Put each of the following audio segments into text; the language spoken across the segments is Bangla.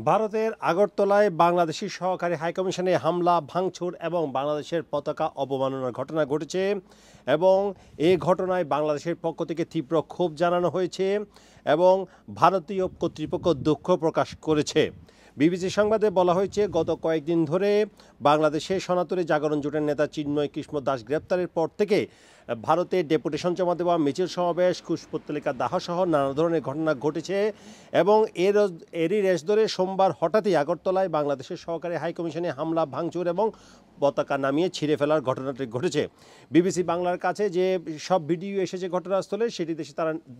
ভারতের আগরতলায় বাংলাদেশি সহকারী হাইকমিশনে হামলা ভাঙচুর এবং বাংলাদেশের পতাকা অবমাননার ঘটনা ঘটেছে এবং এই ঘটনায় বাংলাদেশের পক্ষ থেকে তীব্র ক্ষোভ জানানো হয়েছে এবং ভারতীয় কর্তৃপক্ষ দুঃখ প্রকাশ করেছে। বিবিসি সংবাদে বলা হয়েছে, গত কয়েকদিন ধরে বাংলাদেশে সনাতনী জাগরণ জোটের নেতা চিন্ময় কৃষ্ণ দাস গ্রেপ্তারের পর থেকে ভারতে ডেপুটেশন জমা দেওয়া, মিছিল সমাবেশ, কুশপুত্তলিকা দাহসহ নানা ধরনের ঘটনা ঘটেছে এবং এরই রেশ ধরে সোমবার হঠাৎই আগরতলায় বাংলাদেশের সহকারী হাইকমিশনে হামলা ভাঙচুর এবং পতাকা নামিয়ে ছিঁড়ে ফেলার ঘটনাটি ঘটেছে। বিবিসি বাংলার কাছে যে সব ভিডিও এসেছে ঘটনাস্থলে, সেটি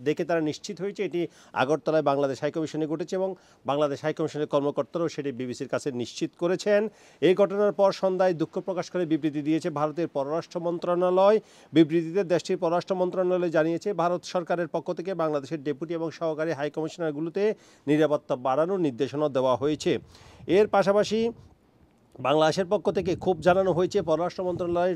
দেখে তারা নিশ্চিত হয়েছে এটি আগরতলায় বাংলাদেশ হাইকমিশনে ঘটেছে এবং বাংলাদেশ হাইকমিশনের কর্মকর্তারাও সেটি বিবিসির কাছে নিশ্চিত করেছেন। এই ঘটনার পর সন্ধ্যায় দুঃখ প্রকাশ করে বিবৃতি দিয়েছে ভারতের পররাষ্ট্র মন্ত্রণালয়। বিবৃতিতে দেশটির পররাষ্ট্র মন্ত্রণালয় জানিয়েছে, ভারত সরকারের পক্ষ থেকে বাংলাদেশের ডেপুটি এবং সহকারী হাইকমিশনারগুলোতে নিরাপত্তা বাড়ানোর নির্দেশনা দেওয়া হয়েছে। এর পাশাপাশি বাংলাদেশের পক্ষ থেকে ক্ষোভ জানানো হয়েছে। পররাষ্ট্র মন্ত্রণালয়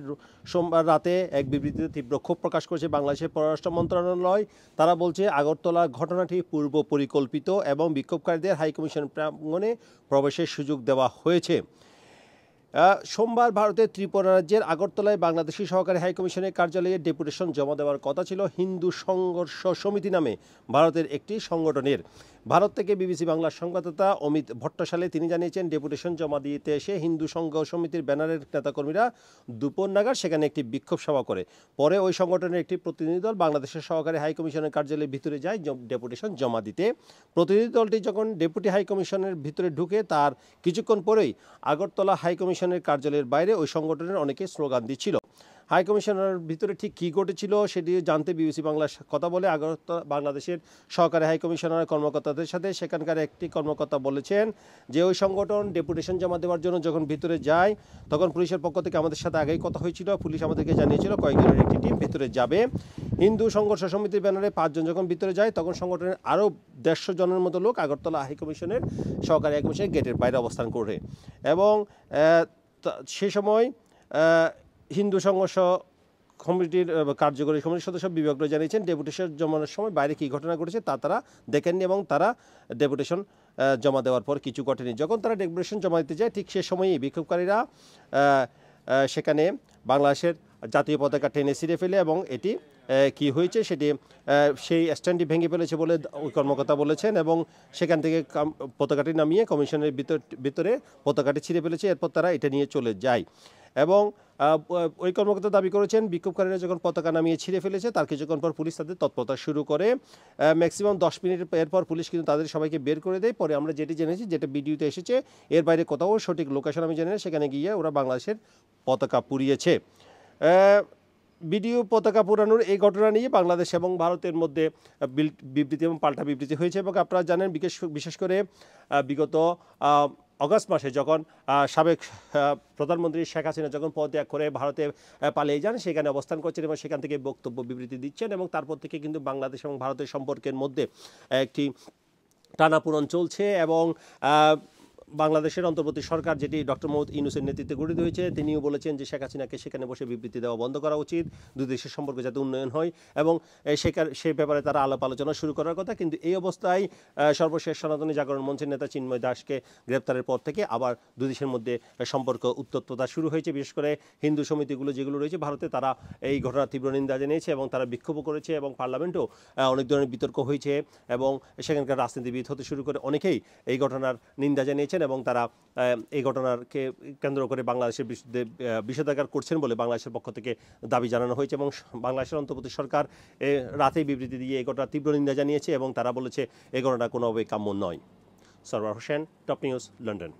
সোমবার রাতে এক বিবৃতিতে তীব্র ক্ষোভ প্রকাশ করেছে বাংলাদেশের পররাষ্ট্র মন্ত্রণালয়। তারা বলছে, আগরতলার ঘটনাটি পূর্ব পরিকল্পিত এবং বিক্ষোভকারীদের হাইকমিশন প্রাঙ্গণে প্রবেশের সুযোগ দেওয়া হয়েছে। সোমবার ভারতের ত্রিপুরা রাজ্যের আগরতলায় বাংলাদেশি সহকারী হাইকমিশনের কার্যালয়ে ডেপুটেশন জমা দেওয়ার কথা ছিল হিন্দু সংঘর্ষ সমিতি নামে ভারতের একটি সংগঠনের। ভারত থেকে বিবিসি বাংলার সংবাদদাতা অমিত ভট্টশালে তিনি জানিয়েছেন, ডেপুটেশন জমা দিতে এসে হিন্দু সংঘ সমিতির ব্যানারের নেতাকর্মীরা দুপুর নাগাদ সেখানে একটি বিক্ষোভ সভা করে। পরে ওই সংগঠনের একটি প্রতিনিধি দল বাংলাদেশের সহকারী হাইকমিশনের কার্যালয়ের ভিতরে যায় ডেপুটেশন জমা দিতে। প্রতিনিধি দলটি যখন ডেপুটি হাইকমিশনের ভিতরে ঢুকে তার কিছুক্ষণ পরেই আগরতলা হাইকমিশনের কার্যালয়ের বাইরে ওই সংগঠনের অনেকে স্লোগান দিচ্ছিল। হাইকমিশনের ভিতরে ঠিক কী ঘটেছিল সেটি জানতে বিবিসি বাংলার কথা বলে আগরতলা বাংলাদেশের সহকারী হাইকমিশনার কর্মকর্তাদের সাথে সেখানকার একটি কর্মকর্তা বলেছেন যে ওই সংগঠন ডেপুটেশন জমা দেওয়ার জন্য যখন ভিতরে যায় তখন পুলিশের পক্ষ থেকে আমাদের সাথে আগেই কথা হয়েছিল। পুলিশ আমাদেরকে জানিয়েছিল কয়েকজনের একটি টিম ভিতরে যাবে। হিন্দু সংঘর্ষ সমিতির ব্যানারে 5 জন যখন ভিতরে যায় তখন সংগঠনের আরও 150 জনের মতো লোক আগরতলা হাইকমিশনের সহকারী হাইকমিশনের গেটের বাইরে অবস্থান করে এবং সে সময় হিন্দু সংঘর্ষ কমিটির কার্যকরী কমিটির সদস্য বিভাগ জানিয়েছেন, ডেপুটেশন জমানোর সময় বাইরে কী ঘটনা ঘটেছে তা তারা দেখেননি এবং তারা ডেপুটেশন জমা দেওয়ার পর কিছু ঘটেনি। যখন তারা ডেপুটেশন জমা দিতে যায় ঠিক সে সময়ই বিক্ষোভকারীরা সেখানে বাংলাদেশের জাতীয় পতাকা টেনে ছিঁড়ে ফেলে এবং এটি কি হয়েছে সেটি সেই স্ট্যান্ডটি ভেঙে ফেলেছে বলে ওই কর্মকর্তা বলেছেন এবং সেখান থেকে পতাকাটি নামিয়ে কমিশনের ভিতরে পতাকাটি ছিঁড়ে ফেলেছে। এরপর তারা এটা নিয়ে চলে যায় এবং ওই কর্মকর্তা দাবি করেছেন, বিক্ষোভকারীরা যখন পতাকা নামিয়ে ছিঁড়ে ফেলেছে তার কিছুক্ষণ পর পুলিশ তাদের তৎপরতা শুরু করে। ম্যাক্সিমাম 10 মিনিট এরপর পুলিশ কিন্তু তাদের সবাইকে বের করে দেয়। পরে আমরা যেটি জেনেছি, যেটা ভিডিওতে এসেছে, এর বাইরে কোথাও সঠিক লোকেশন আমি জানি না, সেখানে গিয়ে ওরা বাংলাদেশের পতাকা পুড়িয়েছে। ভিডিও পতাকা পুরানোর এই ঘটনা নিয়ে বাংলাদেশ এবং ভারতের মধ্যে বিবৃতি এবং পাল্টা বিবৃতি হয়েছে এবং আপনারা জানেন বিশেষ করে বিগত অগাস্ট মাসে যখন সাবেক প্রধানমন্ত্রী শেখ হাসিনা যখন পদত্যাগ করে ভারতে পালিয়ে যান, সেখানে অবস্থান করছেন এবং সেখান থেকে বক্তব্য বিবৃতি দিচ্ছেন এবং তারপর থেকে কিন্তু বাংলাদেশ এবং ভারতের সম্পর্কের মধ্যে একটি টানাপোড়েন চলছে এবং বাংলাদেশের অন্তর্বর্তী সরকার, যেটি ডক্টর মোহাম্মদ ইউনূসের নেতৃত্বে গঠিত হয়েছে, তিনিও বলেছেন যে শেখ হাসিনাকে সেখানে বসে বিবৃতি দেওয়া বন্ধ করা উচিত, দুই দেশের সম্পর্কে যাতে উন্নয়ন হয় এবং সেই ব্যাপারে তারা আলাপ আলোচনা শুরু করার কথা। কিন্তু এই অবস্থায় সর্বশেষ সনাতনী জাগরণ মঞ্চের নেতা চিন্ময় দাসকে গ্রেপ্তারের পর থেকে আবার দুই দেশের মধ্যে সম্পর্ক উত্তপ্ততা শুরু হয়েছে। বিশেষ করে হিন্দু সমিতিগুলো যেগুলো রয়েছে ভারতে, তারা এই ঘটনার তীব্র নিন্দা জানিয়েছে এবং তারা বিক্ষোভও করেছে এবং পার্লামেন্টেও অনেক ধরনের বিতর্ক হয়েছে এবং সেখানকার রাজনীতিবিদ হতে শুরু করে অনেকেই এই ঘটনার নিন্দা জানিয়েছেন এবং তারা এই ঘটনাকে কেন্দ্র করে বাংলাদেশের বিরুদ্ধে বিষেধাজ্ঞা করছেন বলে বাংলাদেশের পক্ষ থেকে দাবি জানানো হয়েছে এবং বাংলাদেশের অন্তর্বর্তী সরকার রাতেই বিবৃতি দিয়ে এই ঘটনার তীব্র নিন্দা জানিয়েছে এবং তারা বলেছে এই ঘটনা কোনোভাবেই কাম্য নয়। Sarwar Hossain, top news, London.